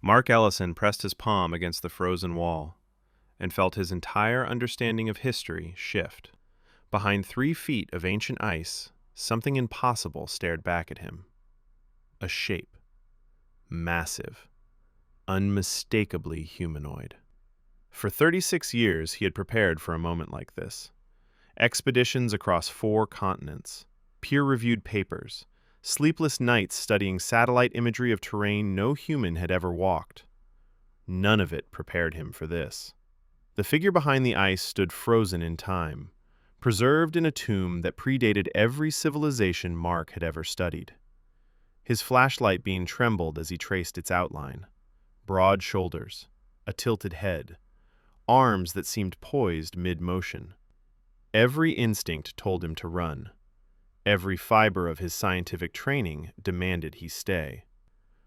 Mark Ellison pressed his palm against the frozen wall and felt his entire understanding of history shift. Behind 3 feet of ancient ice, something impossible stared back at him. A shape. Massive. Unmistakably humanoid. For 36 years, he had prepared for a moment like this. Expeditions across 4 continents, peer-reviewed papers, sleepless nights studying satellite imagery of terrain no human had ever walked. None of it prepared him for this. The figure behind the ice stood frozen in time, preserved in a tomb that predated every civilization Mark had ever studied. His flashlight beam trembled as he traced its outline. Broad shoulders, a tilted head, arms that seemed poised mid-motion. Every instinct told him to run. Every fiber of his scientific training demanded he stay.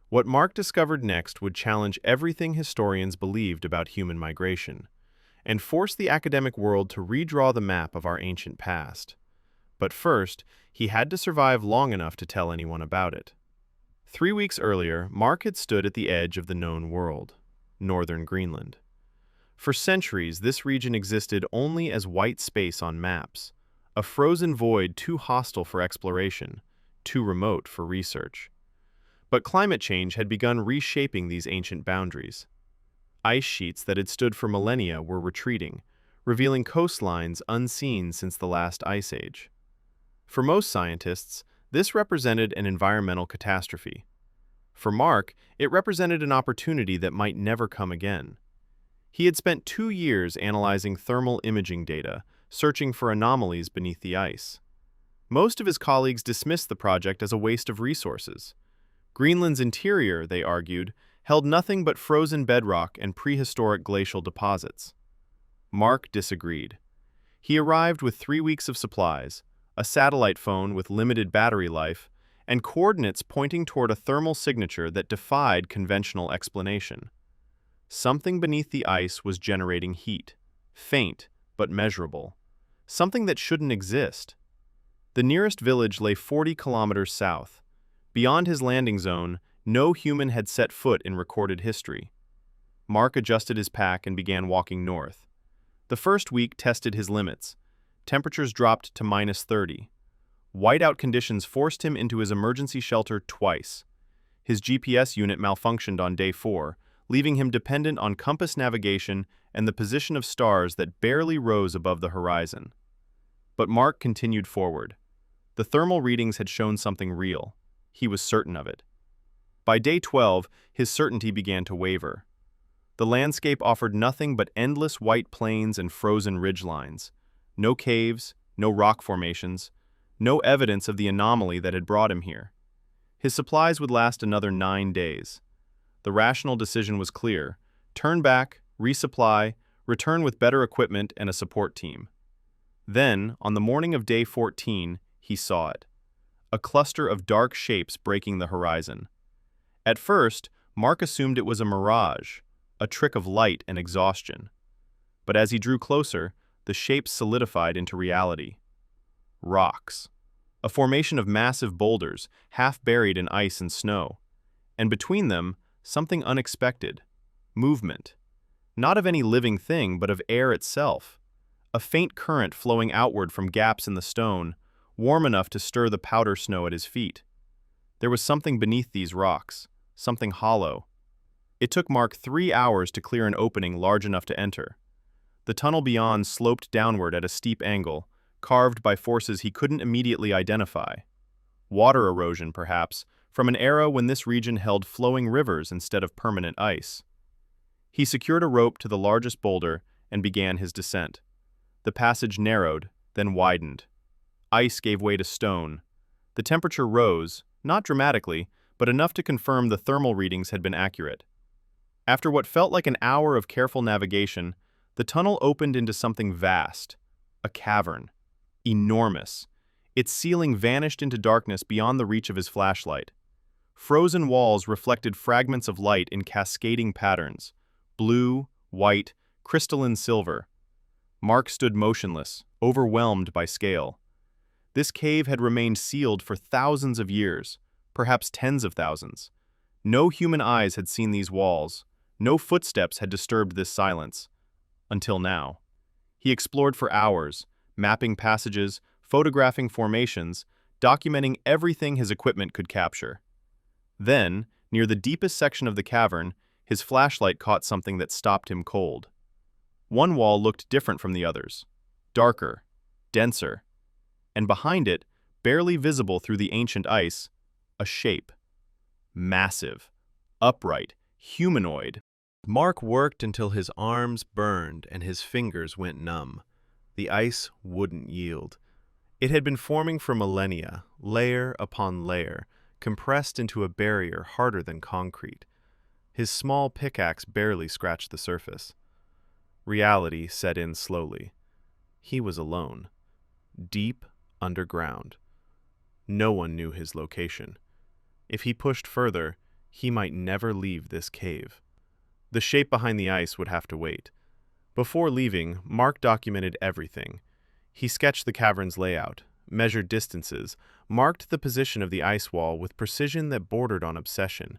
What Mark discovered next would challenge everything historians believed about human migration, and force the academic world to redraw the map of our ancient past. But first, he had to survive long enough to tell anyone about it. 3 weeks earlier, Mark had stood at the edge of the known world, northern Greenland. For centuries, this region existed only as white space on maps, a frozen void too hostile for exploration, too remote for research. But climate change had begun reshaping these ancient boundaries. Ice sheets that had stood for millennia were retreating, revealing coastlines unseen since the last ice age. For most scientists, this represented an environmental catastrophe. For Mark, it represented an opportunity that might never come again. He had spent 2 years analyzing thermal imaging data, searching for anomalies beneath the ice. Most of his colleagues dismissed the project as a waste of resources. Greenland's interior, they argued, held nothing but frozen bedrock and prehistoric glacial deposits. Mark disagreed. He arrived with 3 weeks of supplies, a satellite phone with limited battery life, and coordinates pointing toward a thermal signature that defied conventional explanation. Something beneath the ice was generating heat, faint but measurable, something that shouldn't exist. The nearest village lay 40 kilometers south. Beyond his landing zone, no human had set foot in recorded history. Mark adjusted his pack and began walking north. The first week tested his limits. Temperatures dropped to -30. Whiteout conditions forced him into his emergency shelter twice. His GPS unit malfunctioned on day 4, leaving him dependent on compass navigation and the position of stars that barely rose above the horizon. But Mark continued forward. The thermal readings had shown something real. He was certain of it. By day 12, his certainty began to waver. The landscape offered nothing but endless white plains and frozen ridgelines. No caves, no rock formations, no evidence of the anomaly that had brought him here. His supplies would last another 9 days. The rational decision was clear: turn back, resupply, return with better equipment and a support team. Then, on the morning of day 14, he saw it. A cluster of dark shapes breaking the horizon. At first, Mark assumed it was a mirage, a trick of light and exhaustion. But as he drew closer, the shapes solidified into reality. Rocks. A formation of massive boulders, half buried in ice and snow. And between them, something unexpected. Movement. Not of any living thing, but of air itself. A faint current flowing outward from gaps in the stone, warm enough to stir the powder snow at his feet. There was something beneath these rocks, something hollow. It took Mark 3 hours to clear an opening large enough to enter. The tunnel beyond sloped downward at a steep angle, carved by forces he couldn't immediately identify. Water erosion, perhaps, from an era when this region held flowing rivers instead of permanent ice. He secured a rope to the largest boulder and began his descent. The passage narrowed, then widened. Ice gave way to stone. The temperature rose, not dramatically, but enough to confirm the thermal readings had been accurate. After what felt like an hour of careful navigation, the tunnel opened into something vast, a cavern. Enormous. Its ceiling vanished into darkness beyond the reach of his flashlight. Frozen walls reflected fragments of light in cascading patterns: blue, white, crystalline silver. Mark stood motionless, overwhelmed by scale. This cave had remained sealed for thousands of years, perhaps tens of thousands. No human eyes had seen these walls. No footsteps had disturbed this silence. Until now. He explored for hours, mapping passages, photographing formations, documenting everything his equipment could capture. Then, near the deepest section of the cavern, his flashlight caught something that stopped him cold. One wall looked different from the others, darker, denser, and behind it, barely visible through the ancient ice, a shape. Massive, upright, humanoid. Mark worked until his arms burned and his fingers went numb. The ice wouldn't yield. It had been forming for millennia, layer upon layer, compressed into a barrier harder than concrete. His small pickaxe barely scratched the surface. Reality set in slowly. He was alone, deep underground. No one knew his location. If he pushed further, he might never leave this cave. The shape behind the ice would have to wait. Before leaving, Mark documented everything. He sketched the cavern's layout, measured distances, marked the position of the ice wall with precision that bordered on obsession.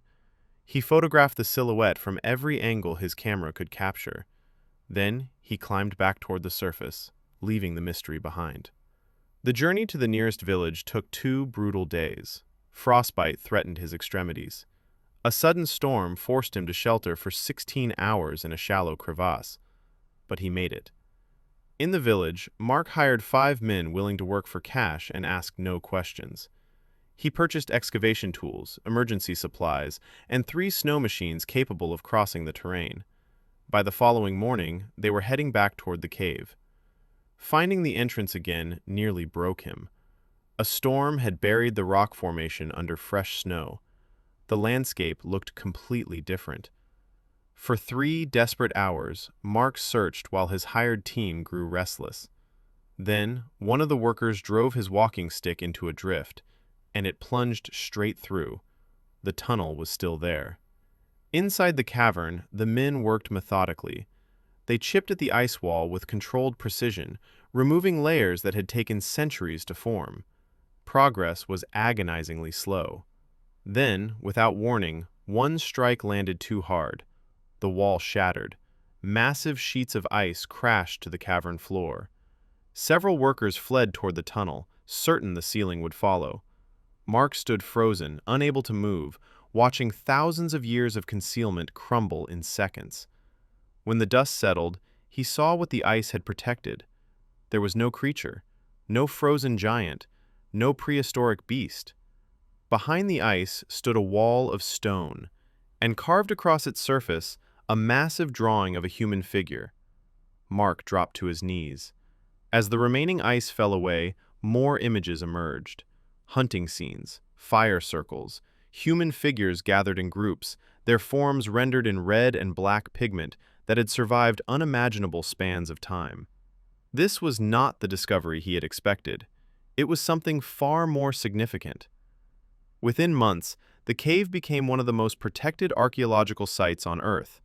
He photographed the silhouette from every angle his camera could capture. Then he climbed back toward the surface, leaving the mystery behind. The journey to the nearest village took 2 brutal days. Frostbite threatened his extremities. A sudden storm forced him to shelter for 16 hours in a shallow crevasse. But he made it. In the village, Mark hired 5 men willing to work for cash and ask no questions. He purchased excavation tools, emergency supplies, and 3 snow machines capable of crossing the terrain. By the following morning, they were heading back toward the cave. Finding the entrance again nearly broke him. A storm had buried the rock formation under fresh snow. The landscape looked completely different. For 3 desperate hours, Mark searched while his hired team grew restless. Then, one of the workers drove his walking stick into a drift, and it plunged straight through. The tunnel was still there. Inside the cavern, the men worked methodically. They chipped at the ice wall with controlled precision, removing layers that had taken centuries to form. Progress was agonizingly slow. Then, without warning, one strike landed too hard. The wall shattered. Massive sheets of ice crashed to the cavern floor. Several workers fled toward the tunnel, certain the ceiling would follow. Mark stood frozen, unable to move, watching thousands of years of concealment crumble in seconds. When the dust settled, he saw what the ice had protected. There was no creature, no frozen giant, no prehistoric beast. Behind the ice stood a wall of stone, and carved across its surface, a massive drawing of a human figure. Mark dropped to his knees. As the remaining ice fell away, more images emerged. Hunting scenes, fire circles, human figures gathered in groups, their forms rendered in red and black pigment that had survived unimaginable spans of time. This was not the discovery he had expected. It was something far more significant. Within months, the cave became one of the most protected archaeological sites on Earth.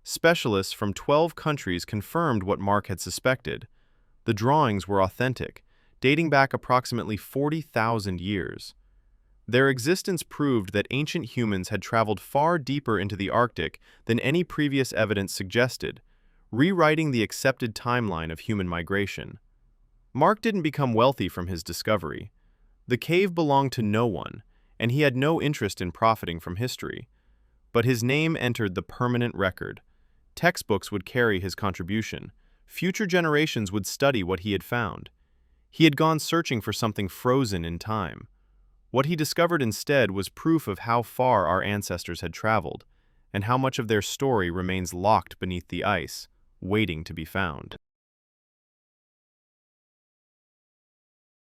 Specialists from 12 countries confirmed what Mark had suspected. The drawings were authentic, dating back approximately 40,000 years. Their existence proved that ancient humans had traveled far deeper into the Arctic than any previous evidence suggested, rewriting the accepted timeline of human migration. Mark didn't become wealthy from his discovery. The cave belonged to no one, and he had no interest in profiting from history. But his name entered the permanent record. Textbooks would carry his contribution. Future generations would study what he had found. He had gone searching for something frozen in time. What he discovered instead was proof of how far our ancestors had traveled, and how much of their story remains locked beneath the ice, waiting to be found.